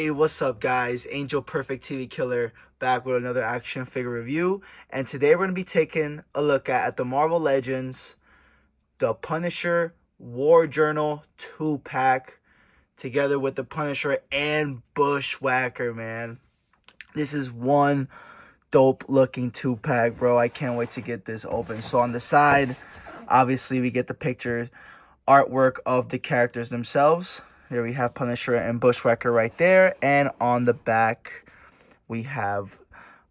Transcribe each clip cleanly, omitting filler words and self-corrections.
Hey, what's up, guys? Angel Perfect TV Killer back with another action figure review. And today we're going to be taking a look at the Marvel Legends, the Punisher War Journal 2-pack, together with the Punisher and Bushwhacker, man. This is one dope looking 2-pack, bro. I can't wait to get this open. So on the side, obviously we get the picture artwork of the characters themselves. Here we have Punisher and Bushwhacker right there. And on the back, we have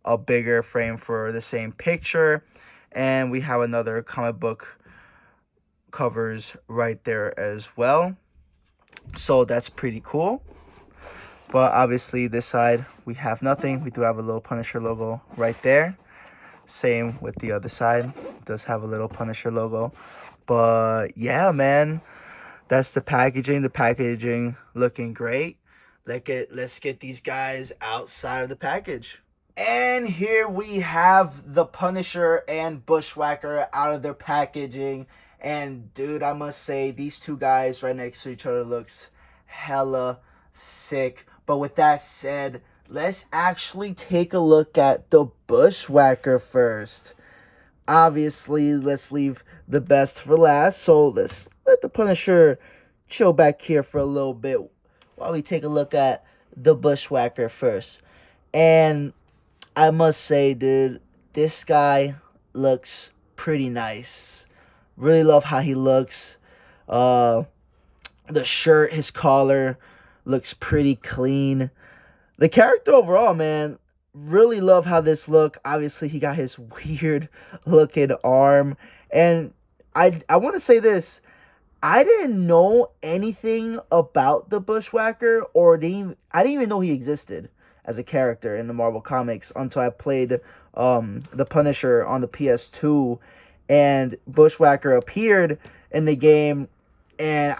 a bigger frame for the same picture. And we have another comic book covers right there as well. So that's pretty cool. But obviously this side, we have nothing. We do have a little Punisher logo right there. Same with the other side. It does have a little Punisher logo. But yeah, man. That's the packaging. The packaging looking great. Let's get these guys outside of the package. And here we have the Punisher and Bushwhacker out of their packaging. And dude, I must say, these two guys right next to each other looks hella sick. But with that said, let's actually take a look at the Bushwhacker first. Obviously, let's leave the best for last. So let's let the Punisher chill back here for a little bit while we take a look at the Bushwhacker first. And I must say, dude, this guy looks pretty nice. Really love how he looks. The shirt, his collar looks pretty clean. The character overall, man, really love how this look. Obviously, he got his weird looking arm. And I want to say this. I didn't know anything about the Bushwhacker, or I didn't even know he existed as a character in the Marvel Comics until I played the Punisher on the PS2, and Bushwhacker appeared in the game, and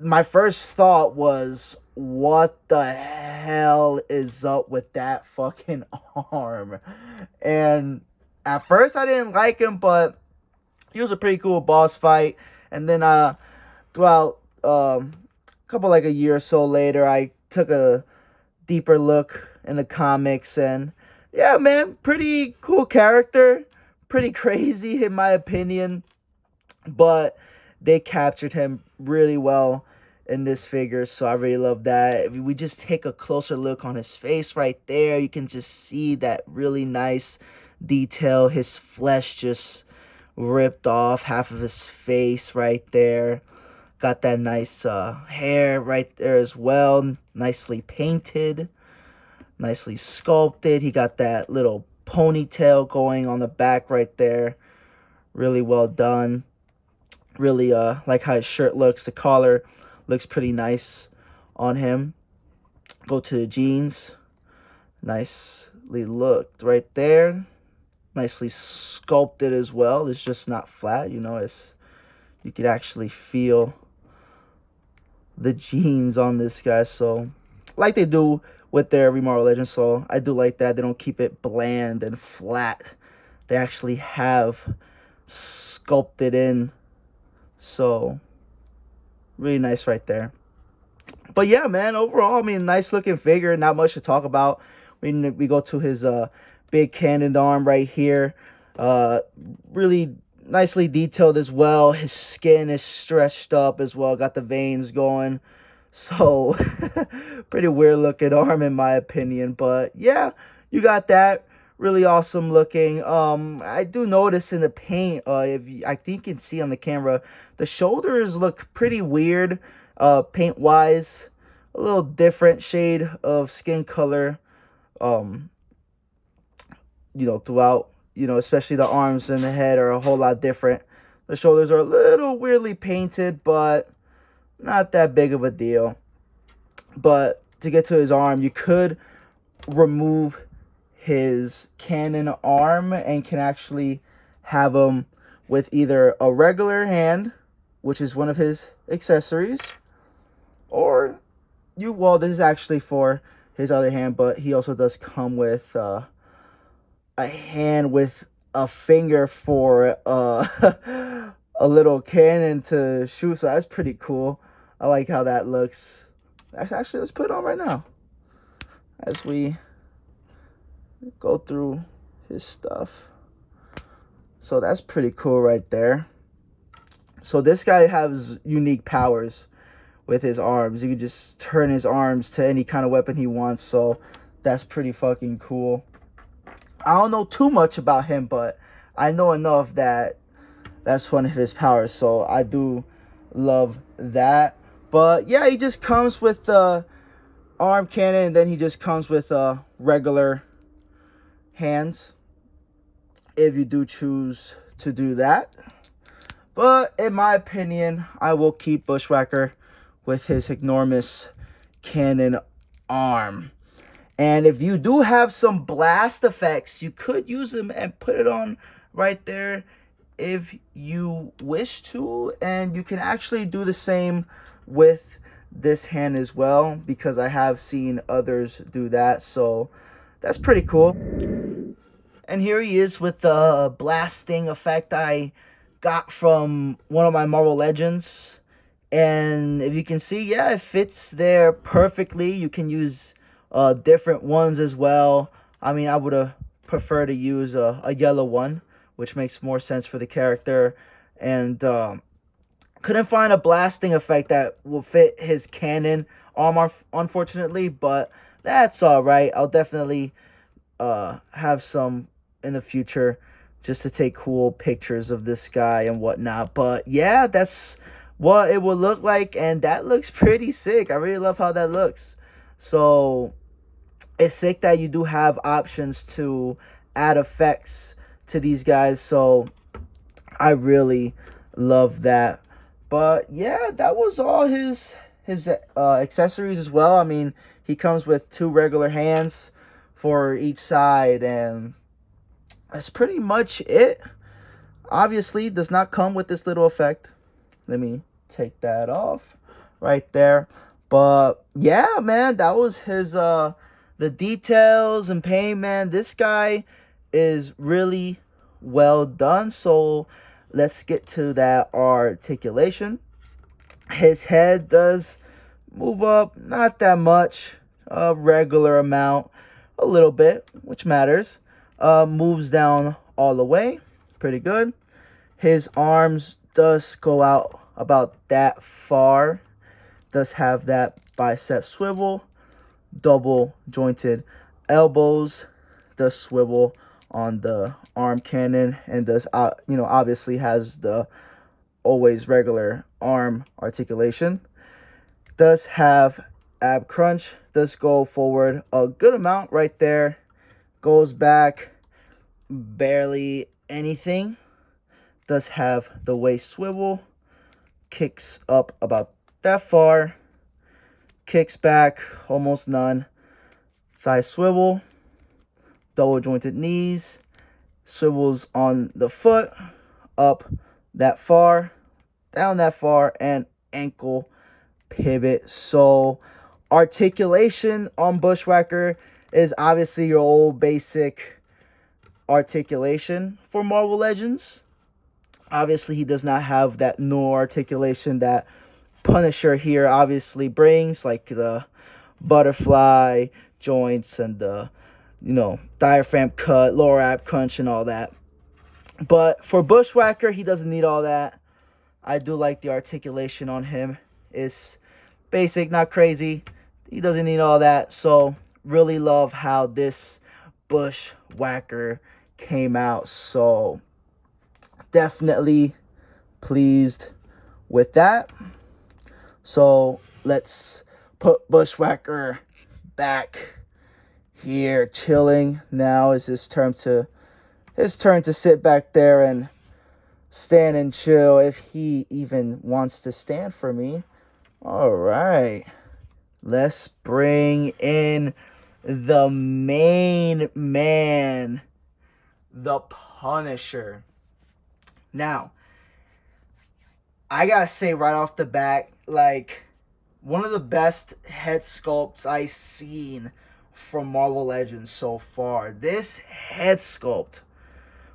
my first thought was, what the hell is up with that fucking arm? And at first I didn't like him, but he was a pretty cool boss fight. And then throughout a year or so later, I took a deeper look in the comics, and yeah, man, pretty cool character, pretty crazy in my opinion, but they captured him really well in this figure, so I really love that. If we just take a closer look on his face right there, you can just see that really nice detail. His flesh just ripped off half of his face right there. Got that nice hair right there as well. Nicely painted. Nicely sculpted. He got that little ponytail going on the back right there. Really well done. Really like how his shirt looks. The collar looks pretty nice on him. Go to the jeans. Nicely looked right there. Nicely sculpted as well. It's just not flat, you know. You could actually feel the jeans on this guy. So like they do with their Marvel Legends. So I do like that. They don't keep it bland and flat. They actually have sculpted in. So really nice right there. But yeah, man, overall, I mean, nice looking figure. Not much to talk about. We go to his big cannoned arm right here. Really nicely detailed as well. His skin is stretched up as well. Got the veins going. So pretty weird looking arm in my opinion. But yeah, you got that. Really awesome looking. I do notice in the paint, I think you can see on the camera, the shoulders look pretty weird, paint wise. A little different shade of skin color, throughout, especially the arms and the head are a whole lot different. The shoulders are a little weirdly painted, but not that big of a deal. But to get to his arm, you could remove his cannon arm and can actually have him with either a regular hand, which is one of his accessories, or this is actually for his other hand, but he also does come with a hand with a finger for a little cannon to shoot. So that's pretty cool. I like how that looks. Actually, let's put it on right now. as we go through his stuff. So that's pretty cool right there. So this guy has unique powers with his arms. He can just turn his arms to any kind of weapon he wants. So that's pretty fucking cool. I don't know too much about him, but I know enough that that's one of his powers. So I do love that. But yeah, he just comes with the arm cannon, and then he just comes with regular hands if you do choose to do that. But in my opinion, I will keep Bushwhacker with his enormous cannon arm. And if you do have some blast effects, you could use them and put it on right there if you wish to. And you can actually do the same with this hand as well, because I have seen others do that. So that's pretty cool. And here he is with the blasting effect I got from one of my Marvel Legends. And if you can see, yeah, it fits there perfectly. You can use different ones as well. I mean, I would have preferred to use a yellow one, which makes more sense for the character. And couldn't find a blasting effect that will fit his cannon armor, unfortunately. But that's all right. I'll definitely have some in the future just to take cool pictures of this guy and whatnot. But yeah, that's what it would look like, and that looks pretty sick. I really love how that looks. So it's sick that you do have options to add effects to these guys. So I really love that. But yeah, that was all his accessories as well. I mean, he comes with 2 regular hands for each side, and that's pretty much it. Obviously, does not come with this little effect. Let me take that off right there. But yeah, man, that was his the details and paint, man. This guy is really well done. So let's get to that articulation. His head does move up, not that much, a regular amount, a little bit, which matters. Moves down all the way, pretty good. His arms does go out about that far. Does have that bicep swivel, double jointed elbows, does swivel on the arm cannon, and does obviously has the always regular arm articulation. Does have ab crunch, does go forward a good amount right there, goes back barely anything. Does have the waist swivel, kicks up about that far, kicks back almost none, thigh swivel, double jointed knees, swivels on the foot, up that far, down that far, and ankle pivot. So articulation on Bushwhacker is obviously your old basic articulation for Marvel Legends. Obviously, he does not have that no articulation that Punisher here obviously brings, like the butterfly joints and the diaphragm cut, lower ab crunch, and all that. But for Bushwhacker, he doesn't need all that. I do like the articulation on him. It's basic, not crazy. He doesn't need all that. So really love how this Bushwhacker came out. So definitely pleased with that. So let's put Bushwhacker back here chilling. Now is his turn to sit back there and stand and chill, if he even wants to stand for me. All right, let's bring in the main man, the Punisher. Now, I gotta say right off the bat, like, one of the best head sculpts I've seen from Marvel Legends so far. This head sculpt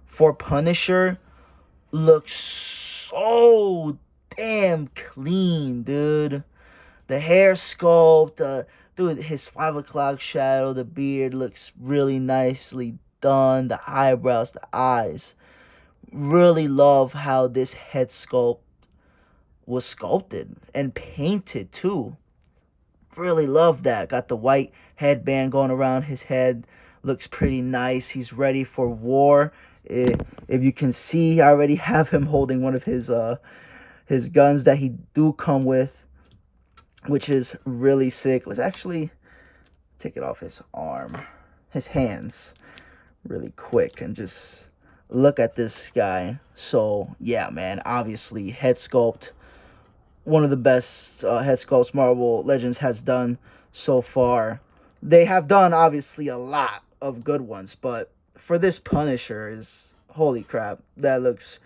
for Punisher looks so damn clean, dude. The hair sculpt, Dude, his 5 o'clock shadow, the beard looks really nicely done. The eyebrows, the eyes. Really love how this head sculpt was sculpted and painted too. Really love that. Got the white headband going around his head. Looks pretty nice. He's ready for war. If you can see, I already have him holding one of his guns that he do come with, which is really sick. Let's actually take it off his arm, his hands, really quick, and just look at this guy. So yeah, man, obviously head sculpt, one of the best head sculpts Marvel Legends has done so far. They have done obviously a lot of good ones, but for this Punisher is holy crap, that looks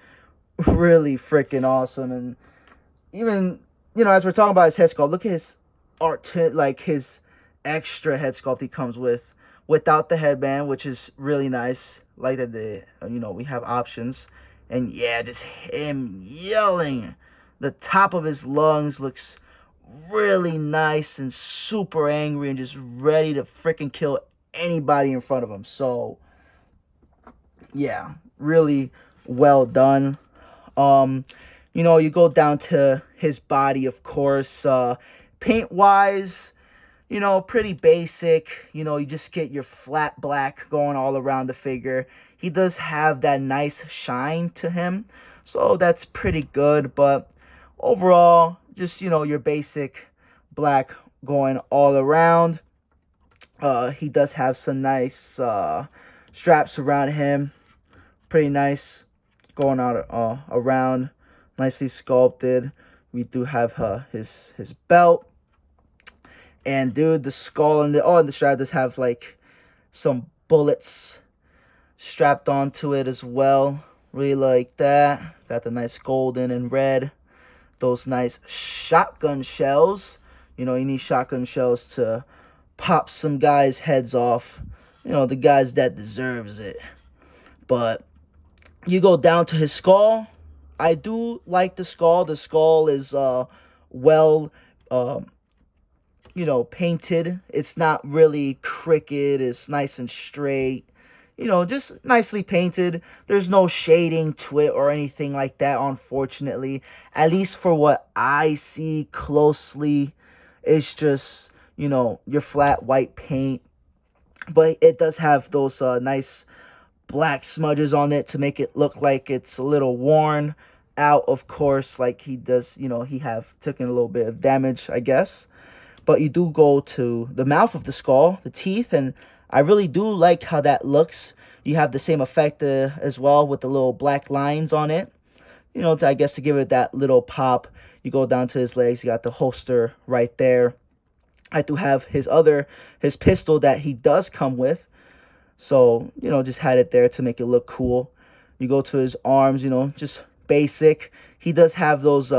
really freaking awesome. And even, as we're talking about his head sculpt, look at his art, like his extra head sculpt he comes with without the headband, which is really nice. Like that, we have options, and yeah, just him yelling. The top of his lungs looks really nice and super angry and just ready to freaking kill anybody in front of him. So yeah, really well done. You go down to his body, of course. Paint wise, pretty basic. You just get your flat black going all around the figure. He does have that nice shine to him, so that's pretty good. But overall, just, your basic black going all around. He does have some nice straps around him. Pretty nice going out around. Nicely sculpted. We do have his belt. And dude, the skull and the strap does have like some bullets strapped onto it as well. Really like that. Got the nice golden and red. Those nice shotgun shells. You need shotgun shells to pop some guys' heads off. The guys that deserves it. But you go down to his skull. I do like the skull. The skull is well painted. It's not really crooked. It's nice and straight. Just nicely painted. There's no shading to it or anything like that, unfortunately. At least for what I see closely. It's just, your flat white paint. But it does have those nice black smudges on it to make it look like it's a little worn out, of course, like he does. He have taken a little bit of damage, I guess. But you do go to the mouth of the skull, the teeth, and I really do like how that looks. You have the same effect as well with the little black lines on it. I guess to give it that little pop. You go down to his legs. You got the holster right there. I do have his pistol that he does come with. So, just had it there to make it look cool. You go to his arms, just basic. He does have those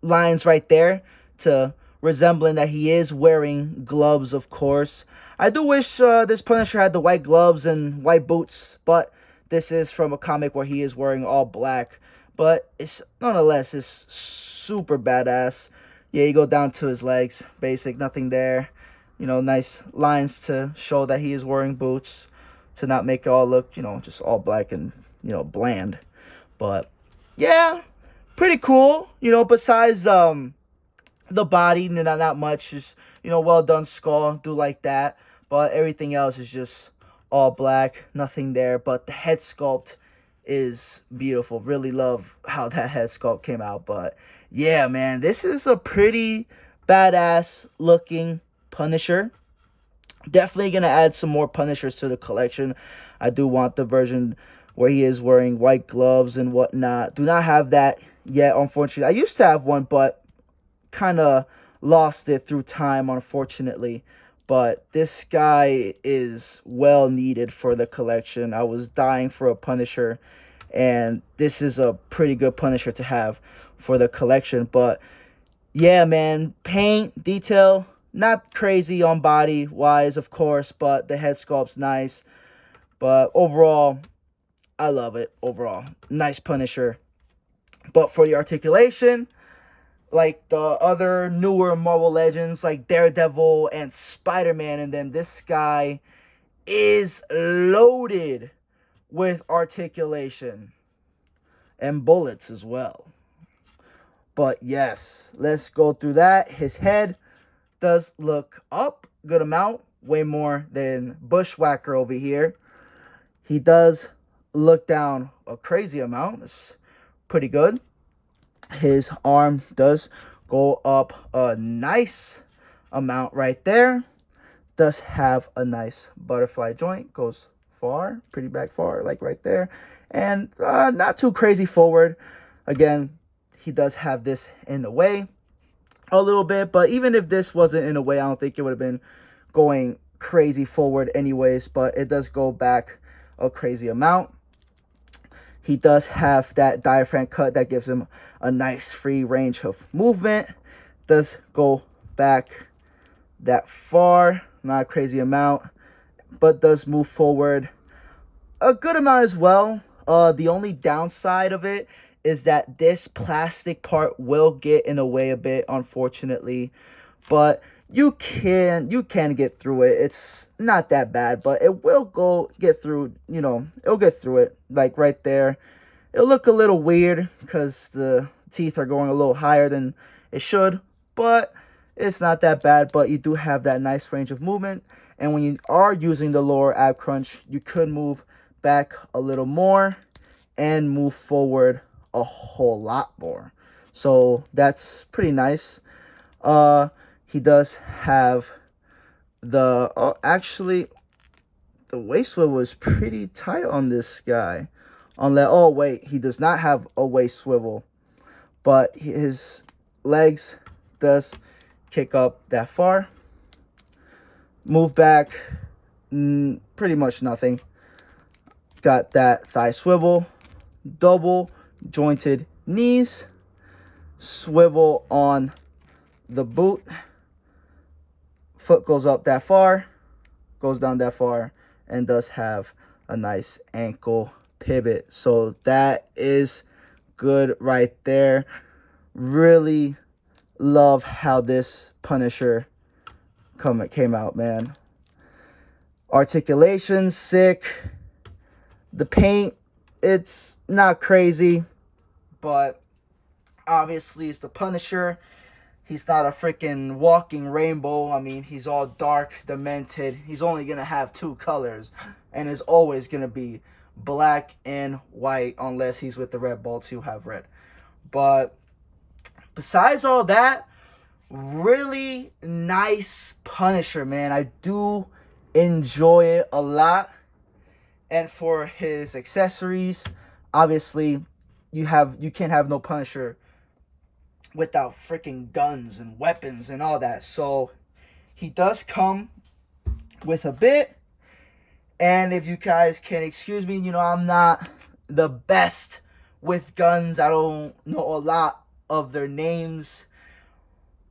lines right there to resembling that he is wearing gloves, of course. I do wish this Punisher had the white gloves and white boots, but this is from a comic where he is wearing all black. But it's nonetheless, it's super badass. Yeah, you go down to his legs, basic, nothing there. Nice lines to show that he is wearing boots to not make it all look, just all black and, bland. But yeah, pretty cool. Besides the body, not much. Just, well done skull. Do like that. But everything else is just all black. Nothing there. But the head sculpt is beautiful. Really love how that head sculpt came out. But yeah, man, this is a pretty badass looking Punisher. Definitely going to add some more Punishers to the collection. I do want the version where he is wearing white gloves and whatnot. Do not have that yet, unfortunately. I used to have one, but kind of lost it through time, unfortunately. But this guy is well needed for the collection. I was dying for a Punisher, and this is a pretty good Punisher to have for the collection. But yeah, man, paint, detail, not crazy on body wise, of course, but the head sculpt's nice. But overall, I love it. Overall, nice Punisher. But for the articulation, like the other newer Marvel Legends like Daredevil and Spider-Man, and then this guy is loaded with articulation and bullets as well. But yes, let's go through that. His head does look up good amount, way more than Bushwhacker over here. He does look down a crazy amount. It's pretty good. His arm does go up a nice amount right there. Does have a nice butterfly joint. Goes far, pretty back far, like right there. And not too crazy forward. Again, he does have this in the way a little bit. But even if this wasn't in the way, I don't think it would have been going crazy forward anyways. But it does go back a crazy amount. He does have that diaphragm cut that gives him a nice free range of movement. Does go back that far, not a crazy amount, but does move forward a good amount as well. The only downside of it is that this plastic part will get in the way a bit, unfortunately. But you can get through it. It's not that bad, but it will get through, it'll get through it. Like right there. It'll look a little weird because the teeth are going a little higher than it should, but it's not that bad. But you do have that nice range of movement. And when you are using the lower ab crunch, you could move back a little more and move forward a whole lot more. So that's pretty nice. He does have actually the waist swivel is pretty tight on this guy. Oh wait, he does not have a waist swivel, but his legs does kick up that far. Move back, pretty much nothing. Got that thigh swivel, double jointed knees, swivel on the boot. Foot goes up that far, goes down that far, and does have a nice ankle pivot. So that is good right there. Really love how this Punisher came out, man. Articulation, sick. The paint, it's not crazy, but obviously it's the Punisher. He's not a freaking walking rainbow. I mean, he's all dark, demented. He's only going to have two colors. And is always going to be black and white. Unless he's with the Red Bolts who have red. But besides all that, really nice Punisher, man. I do enjoy it a lot. And for his accessories, obviously, you can't have no Punisher without freaking guns and weapons and all that. So he does come with a bit. And if you guys can excuse me, I'm not the best with guns. I don't know a lot of their names.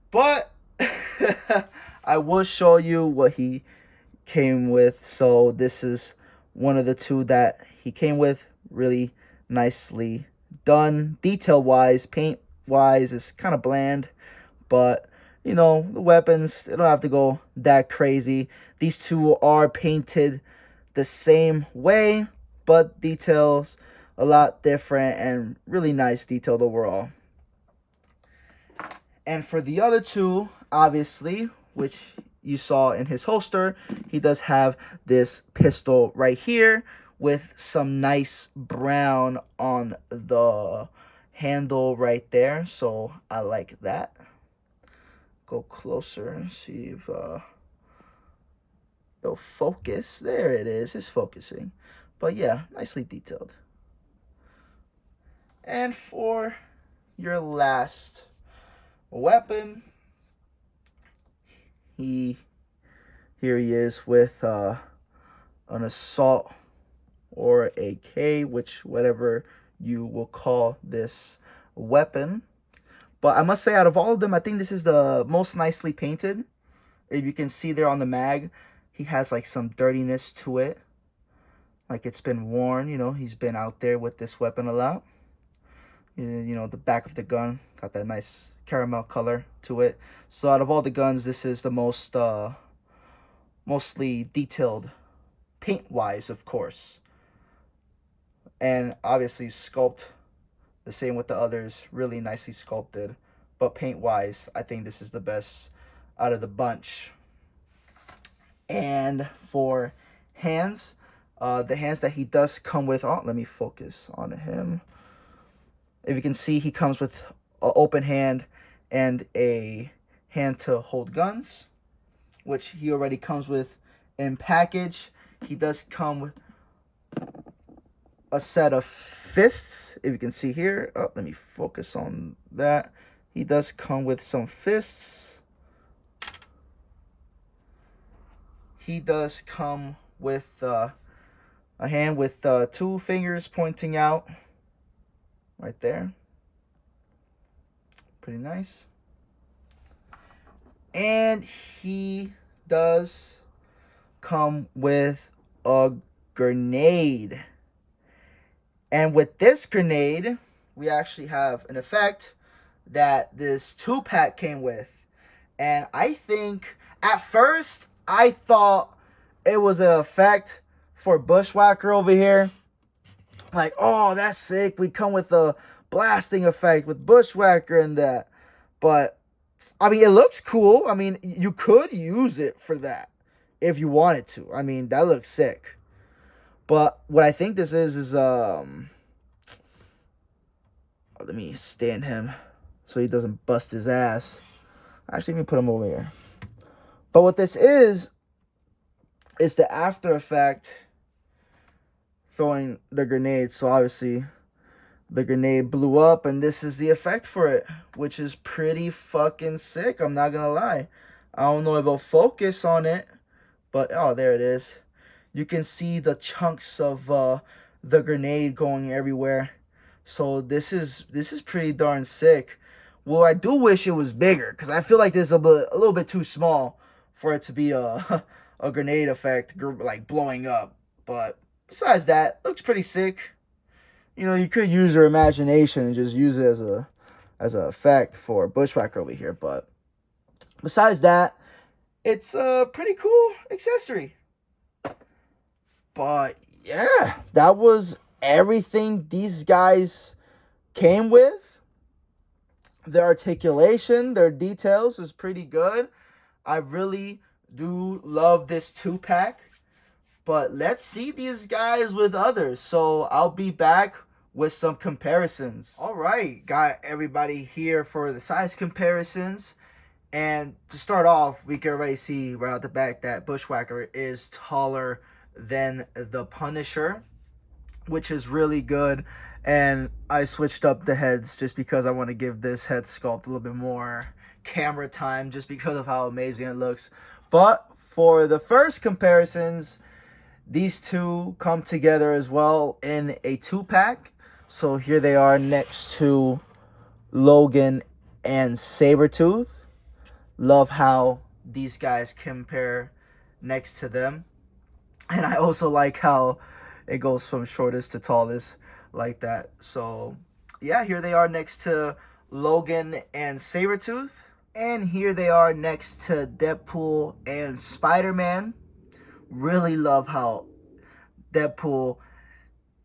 But I will show you what he came with. So this is one of the two that he came with. Really nicely done. Detail wise, paint wise, is kind of bland, but the weapons, they don't have to go that crazy. These two are painted the same way, but details a lot different and really nice detailed overall. And for the other two, obviously, which you saw in his holster, he does have this pistol right here with some nice brown on the handle right there. So I like that. Go closer and see if it'll focus. There it is. It's focusing. But yeah, nicely detailed. And for your last weapon, here he is with an assault or a K, whatever you will call this weapon. But I must say, out of all of them, I think this is the most nicely painted. If you can see there on the mag, he has like some dirtiness to it, like it's been worn. He's been out there with this weapon a lot. You know, the back of the gun got that nice caramel color to it. So out of all the guns, this is the most mostly detailed paint wise, of course, and obviously sculpt the same with the others, really nicely sculpted. But paint wise, I think this is the best out of the bunch. And for hands, the hands that he does come with, oh, let me focus on him. If you can see, he comes with an open hand and a hand to hold guns, which he already comes with in package. He does come with a set of fists, if you can see here. Oh, let me focus on that. He does come with some fists. He does come with a hand with 2 fingers pointing out right there. Pretty nice. And he does come with a grenade. And with this grenade, we actually have an effect that this 2-pack came with. And I think, at first, I thought it was an effect for Bushwhacker over here. Like, oh, that's sick. We come with a blasting effect with Bushwhacker and that. But, I mean, it looks cool. I mean, you could use it for that if you wanted to. I mean, that looks sick. But what I think this is let me stand him so he doesn't bust his ass. Actually, let me put him over here. But what this is the after effect throwing the grenade. So obviously the grenade blew up and this is the effect for it, which is pretty fucking sick. I'm not gonna lie. I don't know if I'll focus on it, but oh, there it is. You can see the chunks of the grenade going everywhere. So this is pretty darn sick. Well, I do wish it was bigger because I feel like this is a little bit too small for it to be a a grenade effect, like blowing up. But besides that, looks pretty sick. You know, you could use your imagination and just use it as a effect for Bushwhacker over here. But besides that, it's a pretty cool accessory. But yeah, that was everything these guys came with. Their articulation, their details is pretty good. I really do love this 2-pack. But let's see these guys with others. So I'll be back with some comparisons. All right, got everybody here for the size comparisons. And to start off, we can already see right out the back that Bushwhacker is taller than the Punisher, which is really good. And I switched up the heads just because I want to give this head sculpt a little bit more camera time just because of how amazing it looks. But for the first comparisons, these two come together as well in a 2-pack. So here they are next to Logan and Sabretooth. Love how these guys compare next to them. And I also like how it goes from shortest to tallest like that. So yeah, here they are next to Logan and Sabretooth. And here they are next to Deadpool and Spider-Man. Really love how Deadpool,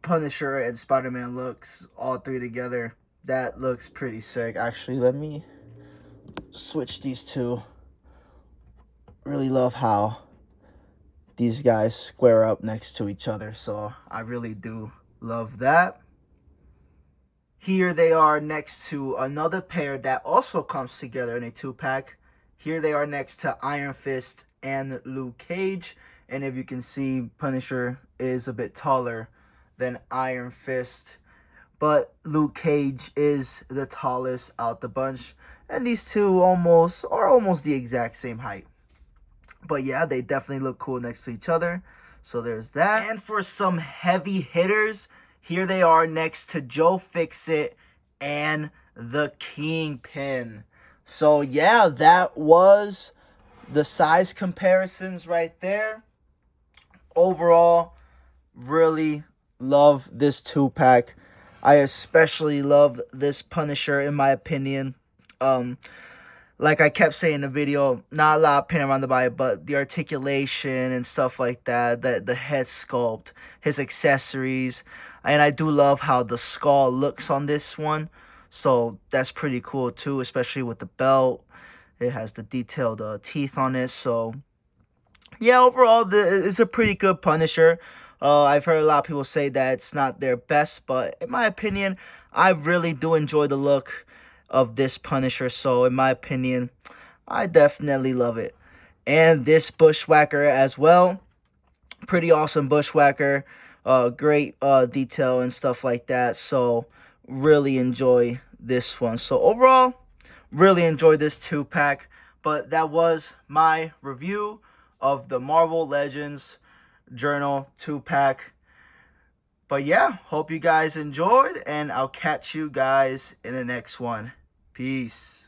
Punisher, and Spider-Man looks all three together. That looks pretty sick. Actually, let me switch these two. Really love how these guys square up next to each other. So I really do love that. Here they are next to another pair that also comes together in a 2-pack. Here they are next to Iron Fist and Luke Cage. And if you can see, Punisher is a bit taller than Iron Fist. But Luke Cage is the tallest out the bunch. And these two are almost the exact same height. But yeah, they definitely look cool next to each other. So there's that. And for some heavy hitters, here they are next to Joe Fixit and the Kingpin. So yeah, that was the size comparisons right there. Overall, really love this 2-pack. I especially love this Punisher, in my opinion. Like I kept saying in the video, not a lot of paint around the body, but the articulation and stuff like that, the head sculpt, his accessories, and I do love how the skull looks on this one. So that's pretty cool too, especially with the belt. It has the detailed teeth on it. So yeah, overall, it's a pretty good Punisher. I've heard a lot of people say that it's not their best, but in my opinion, I really do enjoy the look of this Punisher. So in my opinion, I definitely love it. And this Bushwhacker as well. Pretty awesome Bushwhacker. Great detail and stuff like that. So really enjoy this one. So overall, really enjoyed this 2-pack. But that was my review of the Marvel Legends Journal 2-pack. But yeah, hope you guys enjoyed, and I'll catch you guys in the next one. Peace.